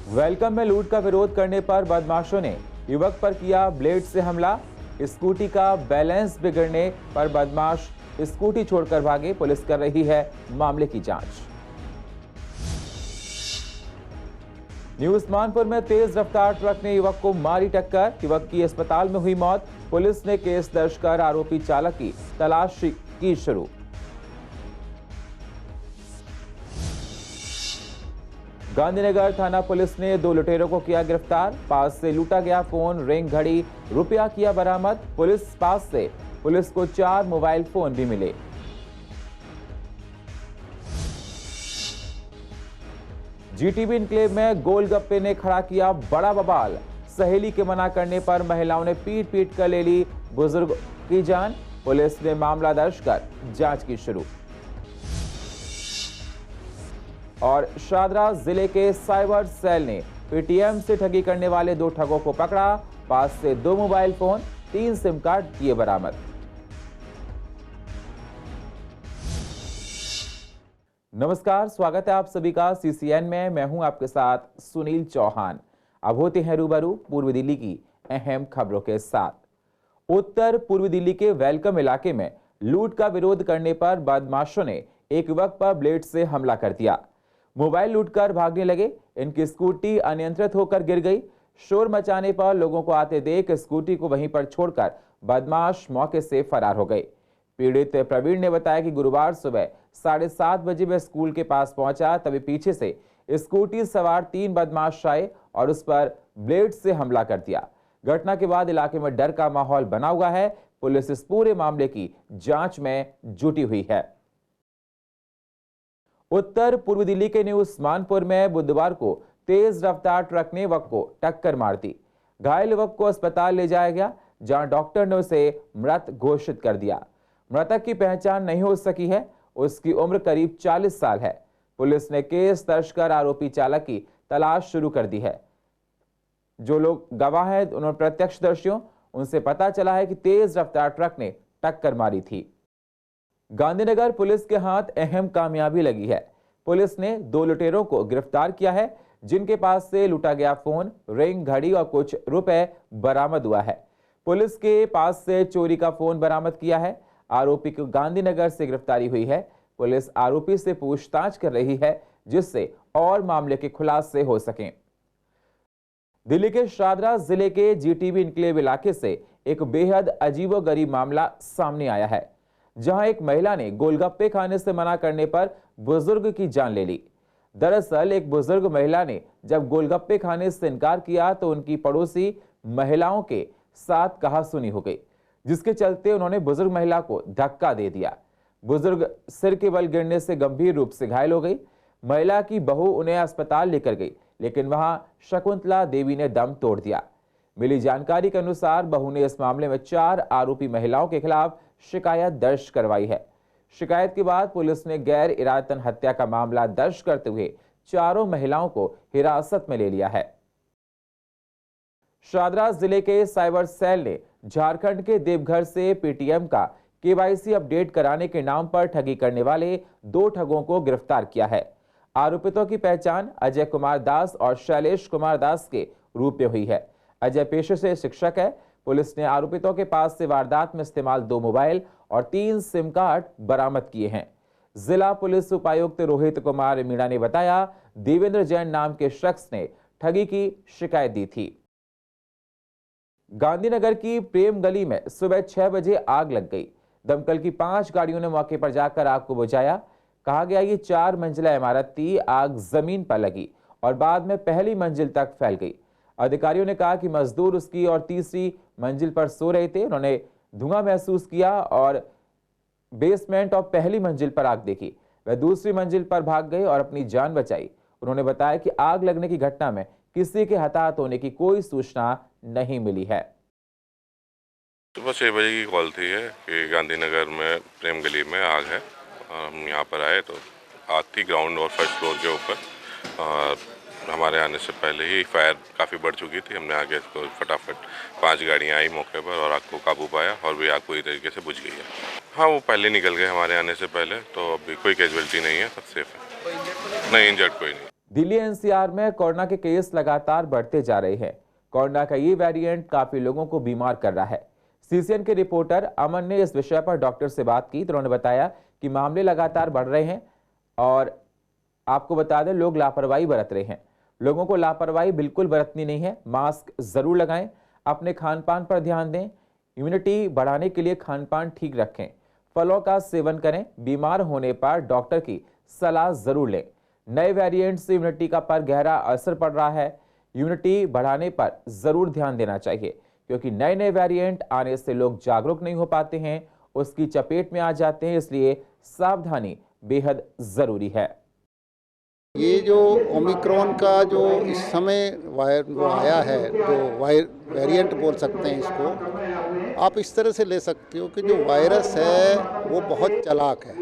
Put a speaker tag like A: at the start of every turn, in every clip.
A: Welcome में लूट का विरोध करने पर बदमाशों ने युवक पर किया ब्लेड से हमला। स्कूटी का बैलेंस बिगड़ने पर बदमाश स्कूटी छोड़कर भागे। पुलिस कर रही है मामले की जांच। न्यू उस्मानपुर में तेज रफ्तार ट्रक ने युवक को मारी टक्कर। युवक की अस्पताल में हुई मौत। पुलिस ने केस दर्ज कर आरोपी चालक की तलाश की शुरू। गांधीनगर थाना पुलिस ने 2 लुटेरों को किया गिरफ्तार। पास से लूटा गया फोन, रिंग घड़ी, रुपया किया बरामद। पुलिस को 4 मोबाइल फोन भी मिले। जीटीबी इनक्लेव में गोलगप्पे ने खड़ा किया बड़ा बवाल। सहेली के मना करने पर महिलाओं ने पीट पीट कर ले ली बुजुर्ग की जान। पुलिस ने मामला दर्ज कर जांच की शुरू। और शादरा जिले के साइबर सेल ने पेटीएम से ठगी करने वाले 2 ठगों को पकड़ा। पास से 2 मोबाइल फोन, 3 सिम कार्ड किए बरामद। नमस्कार, स्वागत है आप सभी का सीसीएन में। मैं हूं आपके साथ सुनील चौहान। अब होते हैं रूबरू पूर्व दिल्ली की अहम खबरों के साथ। उत्तर पूर्व दिल्ली के वेलकम इलाके में लूट का विरोध करने पर बदमाशों ने एक युवक पर ब्लेड से हमला कर दिया। मोबाइल लूटकर भागने लगे। इनकी स्कूटी अनियंत्रित होकर गिर गई। शोर मचाने पर लोगों को आते देख स्कूटी को वहीं पर छोड़कर बदमाश मौके से फरार हो गए। पीड़ित प्रवीण ने बताया कि गुरुवार सुबह 7:30 बजे वह स्कूल के पास पहुंचा, तभी पीछे से स्कूटी सवार 3 बदमाश आए और उस पर ब्लेड से हमला कर दिया। घटना के बाद इलाके में डर का माहौल बना हुआ है। पुलिस इस पूरे मामले की जांच में जुटी हुई है। उत्तर पूर्व दिल्ली के न्यू उस्मानपुर में बुधवार को तेज रफ्तार ट्रक ने युवक को टक्कर मार दी। घायल युवक को अस्पताल ले जाया गया, जहां डॉक्टर ने उसे मृत घोषित कर दिया। मृतक की पहचान नहीं हो सकी है। उसकी उम्र करीब 40 साल है। पुलिस ने केस दर्ज कर आरोपी चालक की तलाश शुरू कर दी है। जो लोग गवाह हैं, उन्होंने प्रत्यक्षदर्शियों, उनसे पता चला है कि तेज रफ्तार ट्रक ने टक्कर मारी थी। गांधीनगर पुलिस के हाथ अहम कामयाबी लगी है। पुलिस ने 2 लुटेरों को गिरफ्तार किया है, जिनके पास से लूटा गया फोन, रिंग, घड़ी और कुछ रुपए बरामद हुआ है। पुलिस के पास से चोरी का फोन बरामद किया है। आरोपी को गांधीनगर से गिरफ्तारी हुई है। पुलिस आरोपी से पूछताछ कर रही है, जिससे और मामले के खुलासे हो सकें। दिल्ली के शादरा जिले के जीटीबी इनक्लेव इलाके से एक बेहद अजीबोगरीब मामला सामने आया है, जहां एक महिला ने गोलगप्पे खाने से मना करने पर बुजुर्ग की जान ले ली। दरअसल एक बुजुर्ग महिला ने जब गोलगप्पे खाने से इनकार किया तो उनकी पड़ोसी महिलाओं के साथ कहासुनी हो गई, जिसके चलते उन्होंने बुजुर्ग महिला को धक्का दे दिया। बुजुर्ग सिर के बल गिरने से गंभीर रूप से घायल हो गई। महिला की बहू उन्हें अस्पताल लेकर गई, लेकिन वहां शकुंतला देवी ने दम तोड़ दिया। मिली जानकारी के अनुसार बहू ने इस मामले में 4 आरोपी महिलाओं के खिलाफ शिकायत दर्ज करवाई है। शिकायत के बाद पुलिस ने गैर इरादतन हत्या का मामला दर्ज करते हुए चारों महिलाओं को हिरासत में ले लिया है। शादरा जिले के साइबर सेल ने झारखंड के देवघर से पेटीएम का केवाईसी अपडेट कराने के नाम पर ठगी करने वाले 2 ठगों को गिरफ्तार किया है। आरोपितों की पहचान अजय कुमार दास और शैलेश कुमार दास के रूप में हुई है। अजय पेशे से शिक्षक है। पुलिस ने आरोपितों के पास से वारदात में इस्तेमाल 2 मोबाइल और 3 सिम कार्ड बरामद किए हैं। जिला पुलिस उपायुक्त रोहित कुमार मीणा ने बताया, देवेंद्र जैन नाम के शख्स ने ठगी की शिकायत दी थी। गांधीनगर की प्रेम गली में सुबह 6 बजे आग लग गई। दमकल की 5 गाड़ियों ने मौके पर जाकर आग को बुझाया। कहा गया ये 4 मंजिला इमारत थी। आग जमीन पर लगी और बाद में पहली मंजिल तक फैल गई। अधिकारियों ने कहा कि मजदूर उसकी और तीसरी मंजिल पर सो रहे थे। उन्होंने धुआं महसूस किया और बेसमेंट और पहली मंजिल पर आग देखी। वह दूसरी मंजिल पर भाग गए और अपनी जान बचाई। उन्होंने बताया कि आग लगने की घटना में किसी के हताहत होने की कोई सूचना नहीं मिली है।
B: सुबह 6 बजे की कॉल थी कि गांधीनगर में प्रेम गली में आग है। हम यहाँ पर आए तो आग थी ग्राउंड और फर्स्ट फ्लोर के ऊपर। और हमारे आने से पहले ही फायर काफ़ी बढ़ चुकी थी। हमने आगे इसको फटाफट 5 गाड़ियाँ आई मौके पर और आग को काबू पाया और भी आग पूरी तरीके से बुझ गई है। हाँ, वो पहले निकल गए हमारे आने से पहले, तो अभी कोई कैजुअलिटी नहीं है, सब सेफ है। नहीं, इंजर्ड कोई नहीं।
A: दिल्ली एनसीआर में कोरोना के केस लगातार बढ़ते जा रहे हैं। कोरोना का ये वेरिएंट काफी लोगों को बीमार कर रहा है। सीसीएन के रिपोर्टर अमन ने इस विषय पर डॉक्टर से बात की तो उन्होंने बताया कि मामले लगातार बढ़ रहे हैं और आपको बता दें लोग लापरवाही बरत रहे हैं। लोगों को लापरवाही बिल्कुल बरतनी नहीं है। मास्क जरूर लगाएं, अपने खान पान पर ध्यान दें, इम्यूनिटी बढ़ाने के लिए खान पान ठीक रखें, फलों का सेवन करें, बीमार होने पर डॉक्टर की सलाह जरूर लें। नए वेरिएंट से इम्यूनिटी का पर गहरा असर पड़ रहा है। इम्यूनिटी बढ़ाने पर जरूर ध्यान देना चाहिए क्योंकि नए नए वेरिएंट आने से लोग जागरूक नहीं हो पाते हैं, उसकी चपेट में आ जाते हैं, इसलिए सावधानी बेहद जरूरी है।
C: ये जो ओमिक्रॉन का जो इस समय वो आया है, जो वेरिएंट बोल सकते हैं इसको, आप इस तरह से ले सकते हो कि जो वायरस है वो बहुत चालाक है।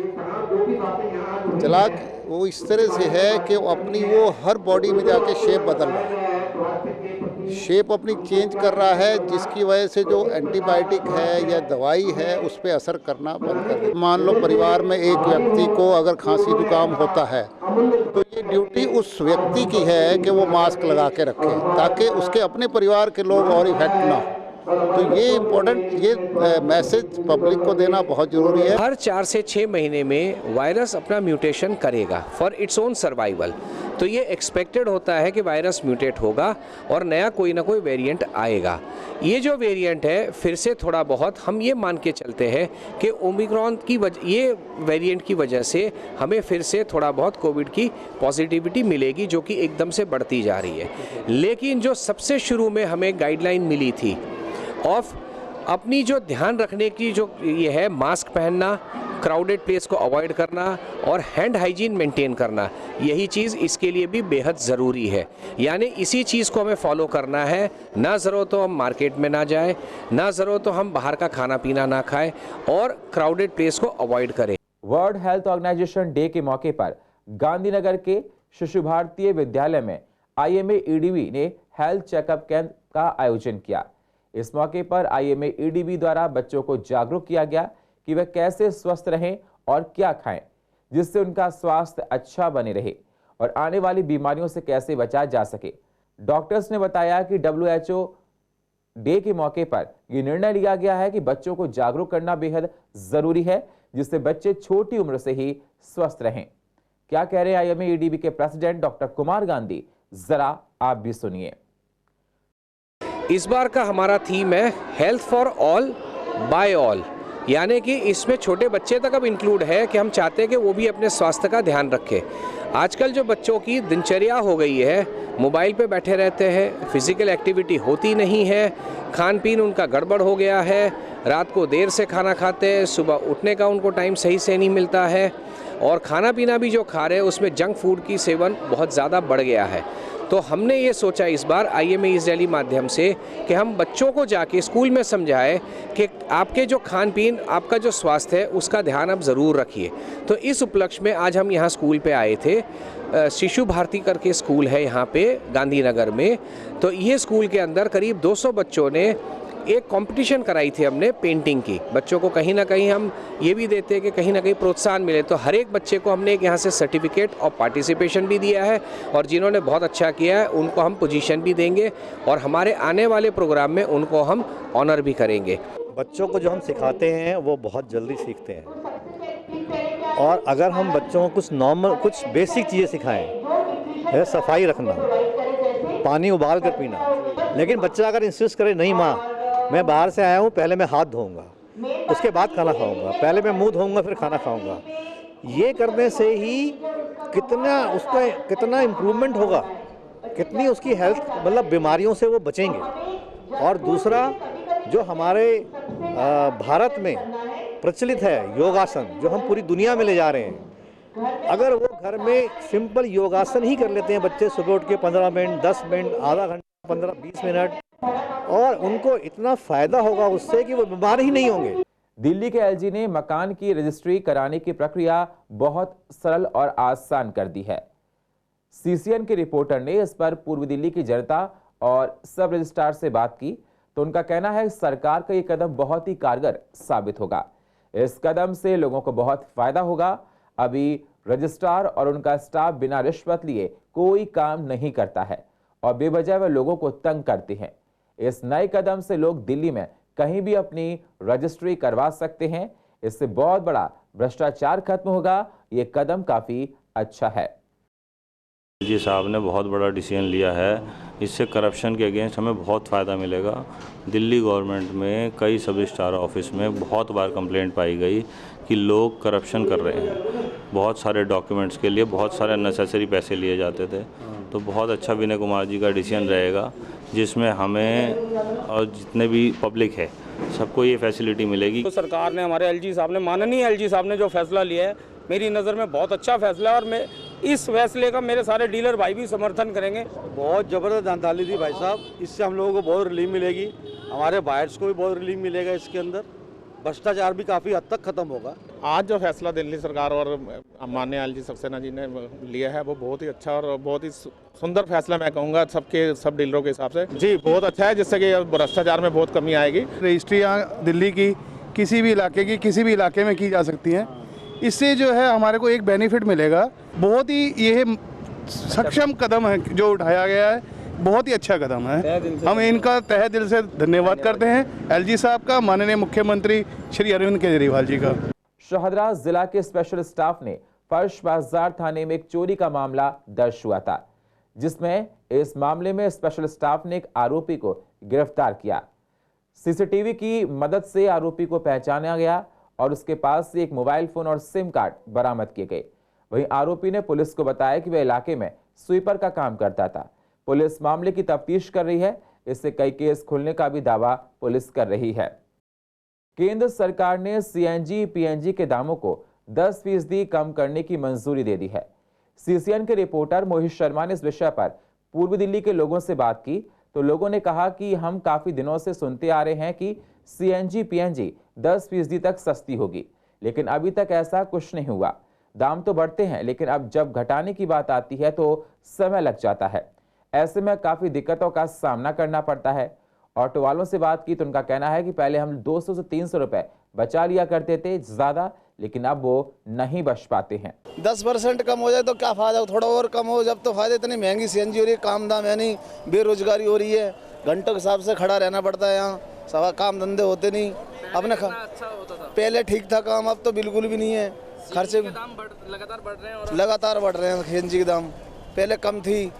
C: चालाक वो इस तरह से है कि वो हर बॉडी में जाके शेप बदल रहा है, शेप अपनी चेंज कर रहा है, जिसकी वजह से जो एंटीबायोटिक है या दवाई है उस पर असर करना बंद कर दे। मान लो परिवार में एक व्यक्ति को अगर खांसी जुकाम होता है तो ये ड्यूटी उस व्यक्ति की है कि वो मास्क लगा के रखे ताकि उसके अपने परिवार के लोग और इफेक्ट ना हो। तो ये इम्पोर्टेंट, ये मैसेज पब्लिक को देना बहुत जरूरी है।
D: हर 4 से 6 महीने में वायरस अपना म्यूटेशन करेगा फॉर इट्स ओन सर्वाइवल। तो ये एक्सपेक्टेड होता है कि वायरस म्यूटेट होगा और नया कोई ना कोई वेरिएंट आएगा। ये जो वेरिएंट है फिर से थोड़ा बहुत हम ये मान के चलते हैं कि ओमिक्रॉन की ये वेरिएंट की वजह से हमें फिर से थोड़ा बहुत कोविड की पॉजिटिविटी मिलेगी जो कि एकदम से बढ़ती जा रही है। लेकिन जो सबसे शुरू में हमें गाइडलाइन मिली थी ऑफ अपनी जो ध्यान रखने की जो ये है, मास्क पहनना, क्राउडेड प्लेस को अवॉइड करना और हैंड हाइजीन मेंटेन करना, यही चीज़ इसके लिए भी बेहद ज़रूरी है। यानी इसी चीज़ को हमें फॉलो करना है। ना ज़रूरत हो हम मार्केट में ना जाए, ना ज़रूरत हो हम बाहर का खाना पीना ना खाएं और क्राउडेड प्लेस को अवॉइड करें।
A: वर्ल्ड हेल्थ ऑर्गेनाइजेशन डे के मौके पर गांधीनगर के शिशु भारतीय विद्यालय में IMA-EDB ने हेल्थ चेकअप कैंप का आयोजन किया। इस मौके पर IMA-EDB द्वारा बच्चों को जागरूक किया गया कि वे कैसे स्वस्थ रहें और क्या खाएं जिससे उनका स्वास्थ्य अच्छा बने रहे और आने वाली बीमारियों से कैसे बचा जा सके। डॉक्टर्स ने बताया कि WHO डे के मौके पर यह निर्णय लिया गया है कि बच्चों को जागरूक करना बेहद जरूरी है जिससे बच्चे छोटी उम्र से ही स्वस्थ रहें। क्या कह रहे हैं IMA-EDB के प्रेसिडेंट डॉक्टर कुमार गांधी, जरा आप भी सुनिए।
D: इस बार का हमारा थीम है health for all by all, यानी कि इसमें छोटे बच्चे तक अब इंक्लूड है कि हम चाहते हैं कि वो भी अपने स्वास्थ्य का ध्यान रखें। आजकल जो बच्चों की दिनचर्या हो गई है, मोबाइल पे बैठे रहते हैं, फिजिकल एक्टिविटी होती नहीं है, खान पीन उनका गड़बड़ हो गया है, रात को देर से खाना खाते हैं, सुबह उठने का उनको टाइम सही से नहीं मिलता है और खाना पीना भी जो खा रहे हैं उसमें जंक फूड की सेवन बहुत ज़्यादा बढ़ गया है। तो हमने ये सोचा इस बार IMA इस रैली माध्यम से कि हम बच्चों को जाके स्कूल में समझाएं कि आपके जो खान पीन, आपका जो स्वास्थ्य है उसका ध्यान आप ज़रूर रखिए। तो इस उपलक्ष्य में आज हम यहाँ स्कूल पे आए थे। शिशु भारती करके स्कूल है यहाँ पे गांधीनगर में। तो ये स्कूल के अंदर करीब 200 बच्चों ने एक कंपटीशन कराई थी हमने पेंटिंग की। बच्चों को कहीं ना कहीं हम ये भी देते हैं कि कहीं ना कहीं प्रोत्साहन मिले। तो हर एक बच्चे को हमने एक यहाँ से सर्टिफिकेट ऑफ पार्टिसिपेशन भी दिया है और जिन्होंने बहुत अच्छा किया है उनको हम पोजीशन भी देंगे और हमारे आने वाले प्रोग्राम में उनको हम ऑनर भी करेंगे।
E: बच्चों को जो हम सिखाते हैं वो बहुत जल्दी सीखते हैं और अगर हम बच्चों को कुछ बेसिक चीज़ें सिखाएं, सफाई रखना, पानी उबाल कर पीना, लेकिन बच्चा अगर इंसिस्ट करे नहीं माँ मैं बाहर से आया हूँ, पहले मैं हाथ धोऊंगा उसके बाद खाना खाऊंगा, पहले मैं मुंह धोऊंगा फिर खाना खाऊंगा, ये करने से ही कितना इम्प्रूवमेंट होगा, कितनी उसकी हेल्थ मतलब बीमारियों से वो बचेंगे। और दूसरा जो हमारे भारत में प्रचलित है योगासन, जो हम पूरी दुनिया में ले जा रहे हैं, अगर वो घर में सिंपल योगासन ही कर लेते हैं बच्चे, सुबह उठ के 15 मिनट, 10 मिनट, आधा घंटा, 15-20 मिनट, और उनको इतना फायदा होगा उससे कि वो बीमार ही नहीं होंगे।
A: दिल्ली के LG ने मकान की रजिस्ट्री कराने की प्रक्रिया बहुत सरल और आसान कर दी है। CCN के रिपोर्टर ने इस पर पूर्व दिल्ली की जनता और सब रजिस्ट्रार से बात की तो उनका कहना है सरकार का ये कदम बहुत ही कारगर साबित होगा। इस कदम से लोगों को बहुत फायदा होगा। अभी रजिस्ट्रार और उनका स्टाफ बिना रिश्वत लिए कोई काम नहीं करता है और बेवजह वे लोगों को तंग करते हैं। इस नए कदम से लोग दिल्ली में कहीं भी अपनी रजिस्ट्री करवा सकते हैं। इससे बहुत बड़ा भ्रष्टाचार खत्म होगा। ये कदम काफी अच्छा है।
F: जी साहब ने बहुत बड़ा डिसीजन लिया है। इससे करप्शन के अगेंस्ट हमें बहुत फ़ायदा मिलेगा। दिल्ली गवर्नमेंट में कई सब रजिस्ट्रार ऑफिस में बहुत बार कंप्लेंट पाई गई कि लोग करप्शन कर रहे हैं। बहुत सारे डॉक्यूमेंट्स के लिए बहुत सारे अननेसेसरी पैसे लिए जाते थे। तो बहुत अच्छा विनय कुमार जी का डिसीजन रहेगा, जिसमें हमें और जितने भी पब्लिक है सबको ये फैसिलिटी मिलेगी।
G: तो सरकार ने, हमारे एलजी साहब ने, माननीय एलजी साहब ने जो फैसला लिया है, मेरी नज़र में बहुत अच्छा फैसला है और मैं इस फैसले का मेरे सारे डीलर भाई भी समर्थन करेंगे।
H: बहुत ज़बरदस्त जानकारी दी भाई साहब। इससे हम लोगों को बहुत रिलीफ मिलेगी, हमारे बायर्स को भी बहुत रिलीफ मिलेगा। इसके अंदर भ्रष्टाचार भी काफ़ी हद तक खत्म होगा।
G: आज जो फैसला दिल्ली सरकार और माननीय एलजी सक्सेना जी ने लिया है वो बहुत ही अच्छा और बहुत ही सुंदर फैसला मैं कहूँगा सब डीलरों के हिसाब से। जी बहुत अच्छा है, जिससे कि भ्रष्टाचार में बहुत कमी आएगी।
I: रजिस्ट्रियाँ दिल्ली की किसी भी इलाके की किसी भी इलाके में की जा सकती हैं। इससे जो है हमारे को एक बेनिफिट मिलेगा। बहुत ही यह सक्षम कदम है जो उठाया गया है, बहुत ही अच्छा कदम है। हम इनका तहे दिल से धन्यवाद करते हैं एलजी साहब का, माननीय मुख्यमंत्री श्री अरविंद केजरीवाल जी का।
A: शाहदरा जिला के स्पेशल स्टाफ ने फर्श बाजार थाने में एक चोरी का मामला दर्ज हुआ था, जिसमें इस मामले में स्पेशल स्टाफ ने एक आरोपी को गिरफ्तार किया। सीसीटीवी की मदद से आरोपी को पहचाना गया और उसके पास से एक मोबाइल फोन और सिम कार्ड बरामद किए गए। वहीं आरोपी ने पुलिस को बताया कि वह इलाके में स्वीपर का काम करता था। पुलिस मामले की तफ्तीश कर रही है। इससे कई केस खुलने का भी दावा पुलिस कर रही है। केंद्र सरकार ने सीएनजी पीएनजी के दामों को 10% कम करने की मंजूरी दे दी है। सीसीएन के रिपोर्टर मोहित शर्मा ने इस विषय पर पूर्वी दिल्ली के लोगों से बात की तो लोगों ने कहा कि हम काफी दिनों से सुनते आ रहे हैं कि सीएनजी पीएनजी 10% तक सस्ती होगी, लेकिन अभी तक ऐसा कुछ नहीं हुआ। दाम तो बढ़ते हैं, लेकिन अब जब घटाने की बात आती है तो समय लग जाता है। ऐसे में काफी दिक्कतों का सामना करना पड़ता है। ऑटो वालों से बात की तो उनका कहना है कि पहले हम 200 से 300 रुपए बचा लिया करते थे ज्यादा, लेकिन अब वो नहीं बच पाते हैं।
J: 10% कम हो जाए तो क्या फायदा, थोड़ा और कम हो। जब तो फायदे, इतनी महंगी सीएनजी हो रही है, काम दाम है नहीं, बेरोजगारी हो रही है, घंटों के हिसाब से खड़ा रहना पड़ता है यहाँ, सवा काम धंधे होते नहीं। अपने पहले ठीक था काम, अब तो बिल्कुल भी नहीं है। खर्चे लगातार बढ़ रहे हैं सीएनजी के दाम। पहले कम थी,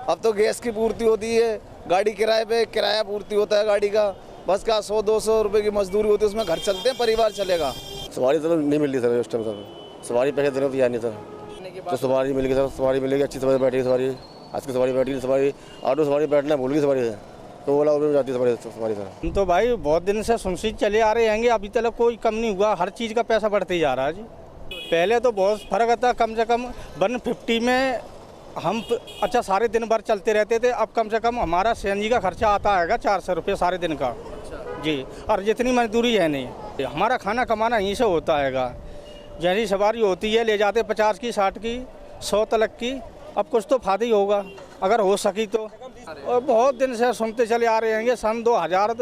J: अब तो गैस की पूर्ति होती है, गाड़ी किराए पे किराया पूर्ति होता है गाड़ी का, बस का 100-200 रुपए की मजदूरी होती है, उसमें घर चलते हैं, परिवार चलेगा।
H: सवारी तो नहीं मिल रही सर उस टाइम सर, सवारी पैसे देने तो यार नहीं सर। तो सवारी मिल गई सर, सवारी मिलेगी अच्छी सवारी बैठी सवारी। आज की सवारी बैठी, सवारी ऑटो सवारी बैठना भूल गई सवारी है, तो ओला उबर में जाती है सवारी सर।
G: हम तो भाई बहुत दिन से सुनते चले आ रहे हैं, अभी तक कोई कम नहीं हुआ। हर चीज़ का पैसा बढ़ते ही जा रहा है जी। पहले तो बहुत फर्क था, कम से कम 150 में हम अच्छा सारे दिन भर चलते रहते थे। अब कम से कम हमारा सीएनजी का खर्चा आता है 400 रुपये सारे दिन का जी। और जितनी मजदूरी है नहीं, हमारा खाना कमाना यहीं से होता है। जैसी सवारी होती है ले जाते 50 की, 60 की, 100 तक की। अब कुछ तो फायदा ही होगा अगर हो सकी तो। और बहुत दिन से सुनते चले आ रहे हैं, सन 2000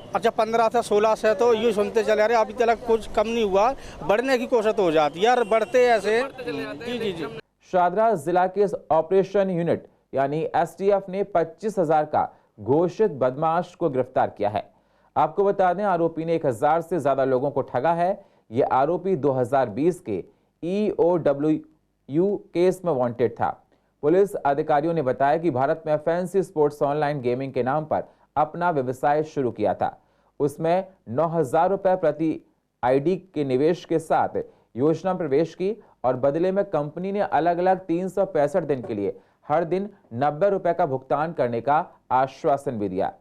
G: अच्छा 15 से 16 से तो ये सुनते चले आ रहे, अभी तक कुछ कम नहीं हुआ। बढ़ने की कोशिश हो जाती है यार, बढ़ते ऐसे। जी जी जी।
A: शाहदरा जिला के ऑपरेशन यूनिट यानी एसटीएफ ने 25,000 का घोषित बदमाश को गिरफ्तार किया है। आपको बता दें, आरोपी ने 1000 से ज्यादा लोगों को ठगा है। ये आरोपी 2020 के EOW केस में वांटेड था। पुलिस अधिकारियों ने बताया कि भारत में फैंसी स्पोर्ट्स ऑनलाइन गेमिंग के नाम पर अपना व्यवसाय शुरू किया था। उसमें 9,000 रुपए प्रति आईडी के निवेश के साथ योजना प्रवेश की और बदले में कंपनी ने अलग अलग 365 दिन के लिए हर दिन 90 रुपए का भुगतान करने का आश्वासन भी दिया।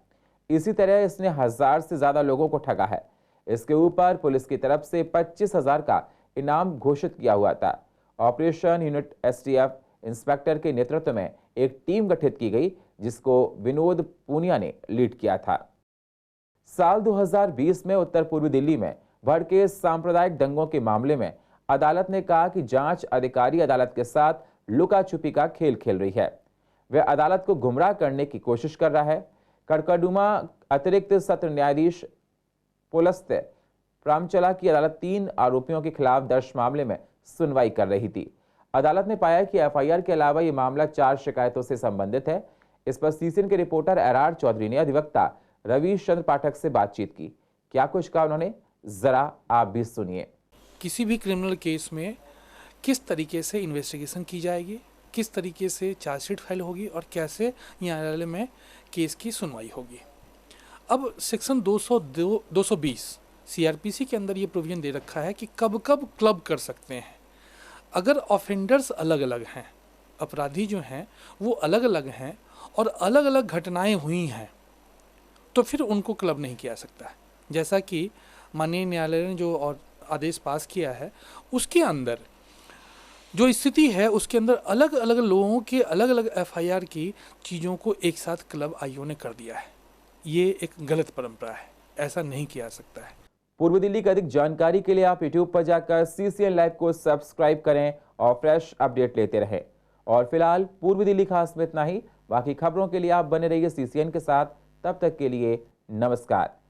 A: इसी तरह इसने 1000 से ज्यादा लोगों को ठगा है। इसके ऊपर पुलिस की तरफ से 25,000 का इनाम घोषित किया हुआ था। ऑपरेशन यूनिट एसटीएफ इंस्पेक्टर के नेतृत्व में एक टीम गठित की गई, जिसको विनोद पूनिया ने लीड किया था। साल 2020 में उत्तर पूर्वी दिल्ली में भड़के सांप्रदायिक दंगों के मामले में अदालत ने कहा कि जांच अधिकारी अदालत के साथ लुका छुपी का खेल खेल रही है। वह अदालत को गुमराह करने की कोशिश कर रहा है। कड़कड़डुमा अतिरिक्त सत्र न्यायाधीश पुलस्त्य प्रामचला की अदालत 3 आरोपियों के खिलाफ दर्ज मामले में सुनवाई कर रही थी। अदालत ने पाया कि एफआईआर के अलावा ये मामला 4 शिकायतों से संबंधित है। इस पर सीसीएन के रिपोर्टर एरआर चौधरी ने अधिवक्ता रवीश चंद्र पाठक से बातचीत की। क्या कुछ कहा उन्होंने, जरा आप भी सुनिए।
K: किसी भी क्रिमिनल केस में किस तरीके से इन्वेस्टिगेशन की जाएगी, किस तरीके से चार्जशीट फाइल होगी और कैसे न्यायालय में केस की सुनवाई होगी। अब सेक्शन 220 सीआरपीसी के अंदर ये प्रोविजन दे रखा है कि कब कब क्लब कर सकते हैं। अगर ऑफेंडर्स अलग अलग हैं, अपराधी जो हैं वो अलग अलग हैं और अलग अलग घटनाएं हुई हैं, तो फिर उनको क्लब नहीं किया सकता है। जैसा कि माननीय न्यायालय ने जो और आदेश पास किया है, उसके अंदर जो स्थिति है उसके अंदर अलग अलग लोगों के अलग अलग एफआईआर की चीज़ों को एक साथ क्लब आईओ ने कर दिया है। ये एक गलत परंपरा है, ऐसा नहीं किया सकता है।
A: पूर्व दिल्ली की अधिक जानकारी के लिए आप यूट्यूब पर जाकर सीसीएन लाइव को सब्सक्राइब करें और फ्रेश अपडेट लेते रहें। और फिलहाल पूर्व दिल्ली खास में इतना ही। बाकी खबरों के लिए आप बने रहिए सीसीएन के साथ। तब तक के लिए नमस्कार।